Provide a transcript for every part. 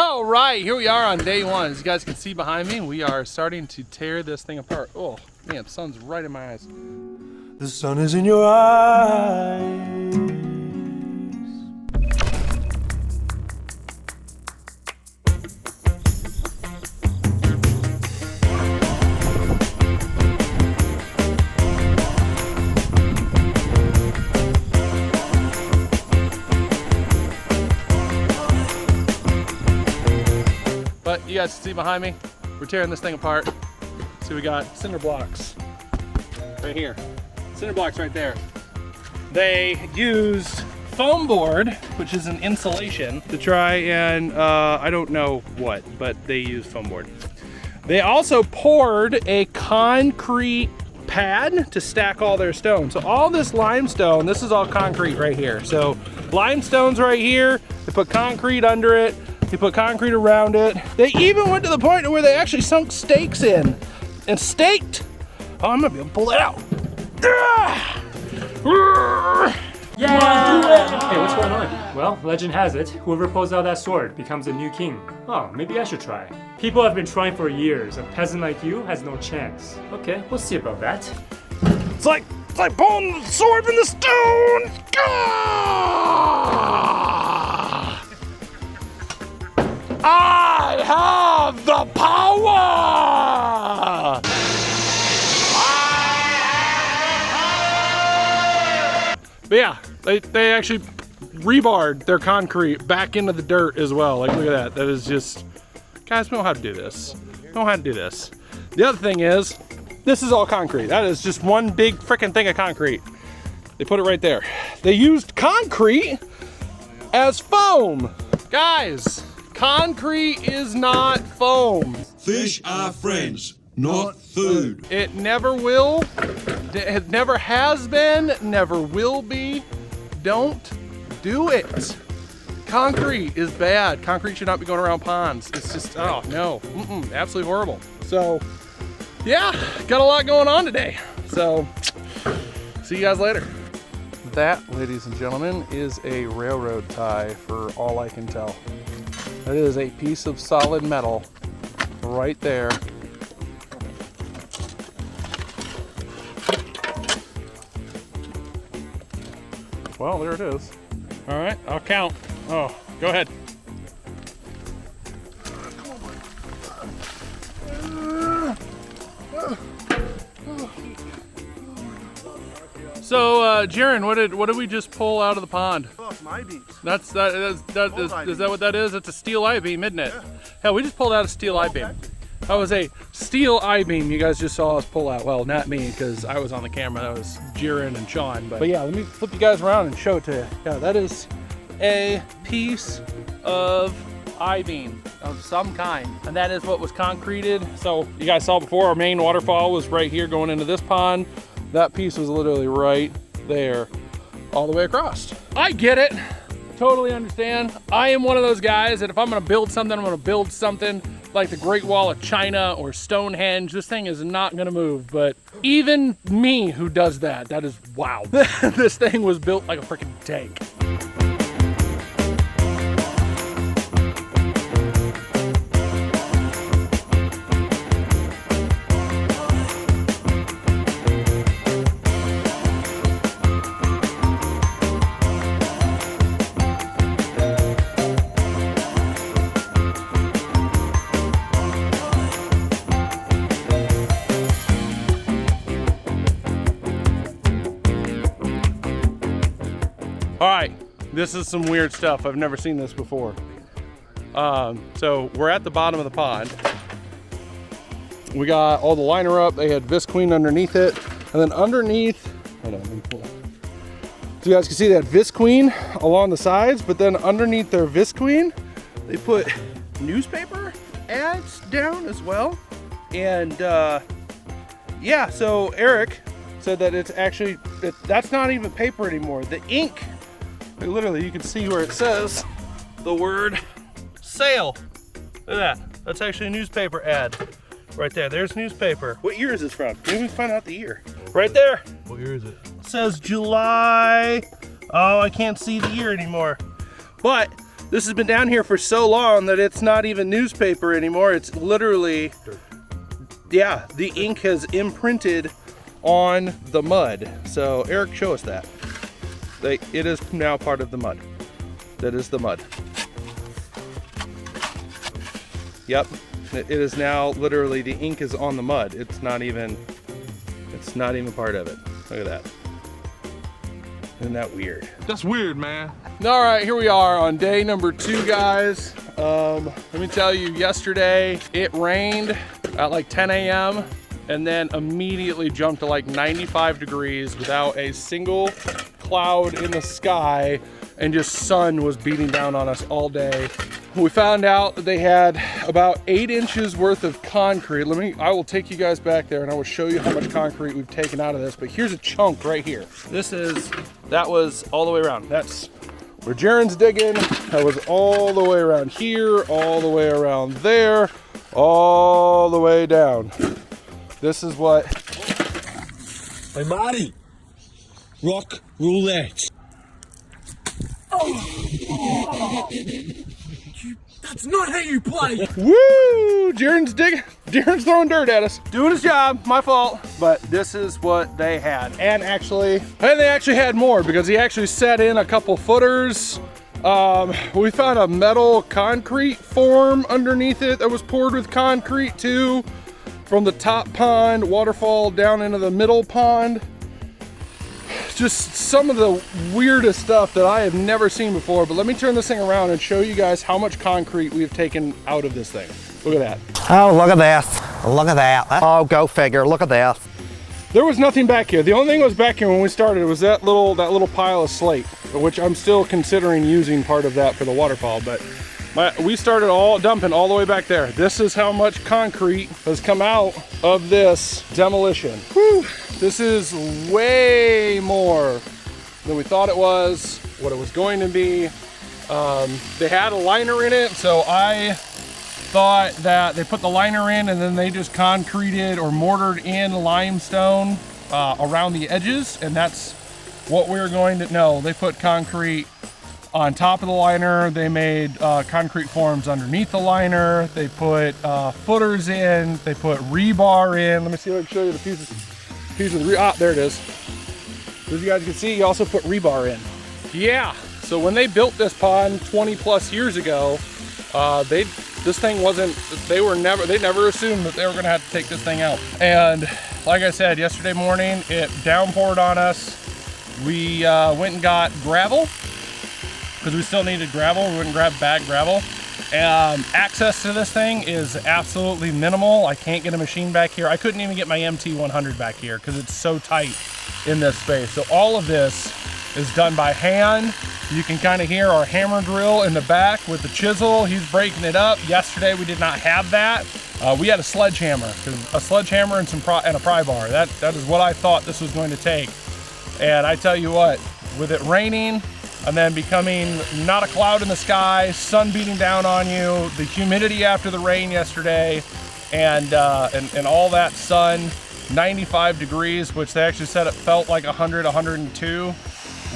All right, here we are on day one. As you guys can see behind me, we are starting to tear this thing apart. Oh man, the sun's right in my eyes. The sun is in your eyes. But you guys can see behind me, we're tearing this thing apart. So we got cinder blocks right here. Cinder blocks right there. They used foam board, which is an insulation, to try and, I don't know what, but they used foam board. They also poured a concrete pad to stack all their stone. So all this limestone, this is all concrete right here. So limestone's right here, they put concrete under it, they put concrete around it. They even went to the point where they actually sunk stakes in and staked. Oh, I'm gonna be able to pull that out. Yeah! Hey, what's going on? Well, legend has it, whoever pulls out that sword becomes a new king. Oh, maybe I should try. People have been trying for years. A peasant like you has no chance. Okay, we'll see about that. It's like pulling the sword from the stone. I have the power! But yeah, they actually rebarred their concrete back into the dirt as well. Like, look at that. That is just, guys, we know how to do this. We know how to do this. The other thing is, this is all concrete. That is just one big freaking thing of concrete. They put it right there. They used concrete as foam. Guys, concrete is not foam. Fish are friends, not food. It never will. It never has been, never will be. Don't do it. Concrete is bad. Concrete should not be going around ponds. It's just, oh no, absolutely horrible. So yeah, got a lot going on today. So see you guys later. That, ladies and gentlemen, is a railroad tie for all I can tell. That is a piece of solid metal right there. Well, there it is. All right, I'll count. Oh, go ahead. So, Jaron, what did we just pull out of the pond? Oh, it's my beams. Is that what that is? It's a steel I-beam, isn't it? Yeah. Hell, we just pulled out a steel I-beam. That was a steel I-beam you guys just saw us pull out. Well, not me, because I was on the camera. That was Jaron and Sean. But yeah, let me flip you guys around and show it to you. Yeah, that is a piece of I-beam of some kind. And that is what was concreted. So you guys saw before, our main waterfall was right here going into this pond. That piece was literally right there, all the way across. I get it, totally understand. I am one of those guys that if I'm gonna build something, I'm gonna build something like the Great Wall of China or Stonehenge. This thing is not gonna move, but even me who does that, that is wow. This thing was built like a freaking tank. All right, this is some weird stuff. I've never seen this before. So we're at the bottom of the pond. We got all the liner up. They had Visqueen underneath it. And then underneath, hold on, let me pull. So you guys can see they had Visqueen along the sides, but then underneath their Visqueen, they put newspaper ads down as well. And yeah, so Eric said that it's actually, that's not even paper anymore. The ink, like literally you can see where it says the word sale. Look at that. That's actually a newspaper ad right there. There's newspaper. What year is this from? Maybe we can find out the year. Right there. What year is it? It says July. Oh, I can't see the year anymore. But This has been down here for so long that it's not even newspaper anymore. It's literally, yeah, the ink has imprinted on the mud. So Eric, show us that. It is now part of the mud. That is the mud. Yep, it is now literally, the ink is on the mud. It's not even part of it. Look at that. Isn't that weird? That's weird, man. All right, here we are on day number 2, guys. Let me tell you, yesterday it rained at like 10 a.m. and then immediately jumped to like 95 degrees without a single cloud in the sky, and just sun was beating down on us all day. We found out that they had about 8 inches worth of concrete. I will take you guys back there and I will show you how much concrete we've taken out of this, but here's a chunk right here. That was all the way around. That's where Jaren's digging. That was all the way around here, all the way around there, all the way down. This is what... Hey, Marty. Rock roulette. That's not how you play. Woo! Jaren's digging. Jaren's throwing dirt at us. Doing his job, my fault. But this is what they had. And they actually had more, because he actually set in a couple footers. We found a metal concrete form underneath it that was poured with concrete too. From the top pond, waterfall down into the middle pond. Just some of the weirdest stuff that I have never seen before. But let me turn this thing around and show you guys how much concrete we've taken out of this thing. Look at that. Oh, look at this. Look at that. Oh, go figure. Look at this. There was nothing back here. The only thing that was back here when we started was that little pile of slate, which I'm still considering using part of that for the waterfall. But we started dumping all the way back there. This is how much concrete has come out of this demolition. Whew. This is way more than we thought it was, what it was going to be. They had a liner in it, so I thought that they put the liner in and then they just concreted or mortared in limestone around the edges, and that's what we were going to... No, they put concrete on top of the liner. They made concrete forms underneath the liner. They put footers in. They put rebar in. Let me see if I can show you the pieces of the there it is. As you guys can see, you also put rebar in. Yeah, so when they built this pond 20 plus years ago, they never assumed that they were gonna have to take this thing out. And like I said, yesterday morning, it downpoured on us. We went and got gravel, because we still needed gravel. We went and grabbed bag gravel. Access to this thing is absolutely minimal. I can't get a machine back here. I couldn't even get my MT100 back here because it's so tight in this space. So all of this is done by hand. You can kind of hear our hammer drill in the back with the chisel. He's breaking it up. Yesterday we did not have that. We had a sledgehammer and a pry bar. That is what I thought this was going to take. And I tell you what, with it raining, and then becoming not a cloud in the sky, sun beating down on you, the humidity after the rain yesterday, and all that sun, 95 degrees, which they actually said it felt like 100, 102.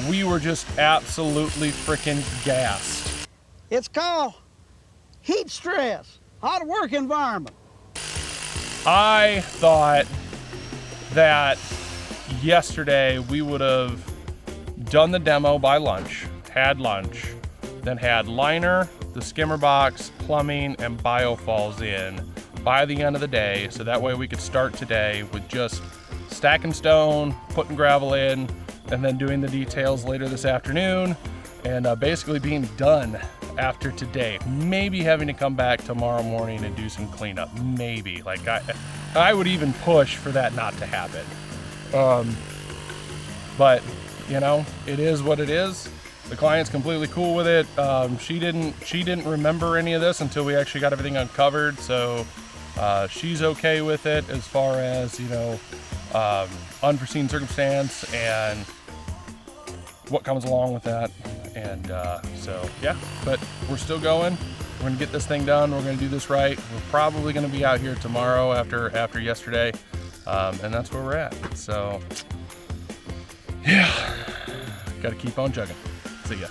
We were just absolutely freaking gassed. It's called heat stress, hot work environment. I thought that yesterday we would have done the demo by lunch, then had liner, the skimmer box, plumbing, and biofalls in by the end of the day, so that way we could start today with just stacking stone, putting gravel in, and then doing the details later this afternoon, and basically being done after today. Maybe having to come back tomorrow morning and do some cleanup, maybe. Like I would even push for that not to happen. But you know, it is what it is. The client's completely cool with it. She didn't remember any of this until we actually got everything uncovered. So she's okay with it as far as, you know, unforeseen circumstance and what comes along with that. And so yeah, but we're still going. We're gonna get this thing done. We're gonna do this right. We're probably gonna be out here tomorrow after yesterday, and that's where we're at. So yeah, gotta keep on chugging. See ya.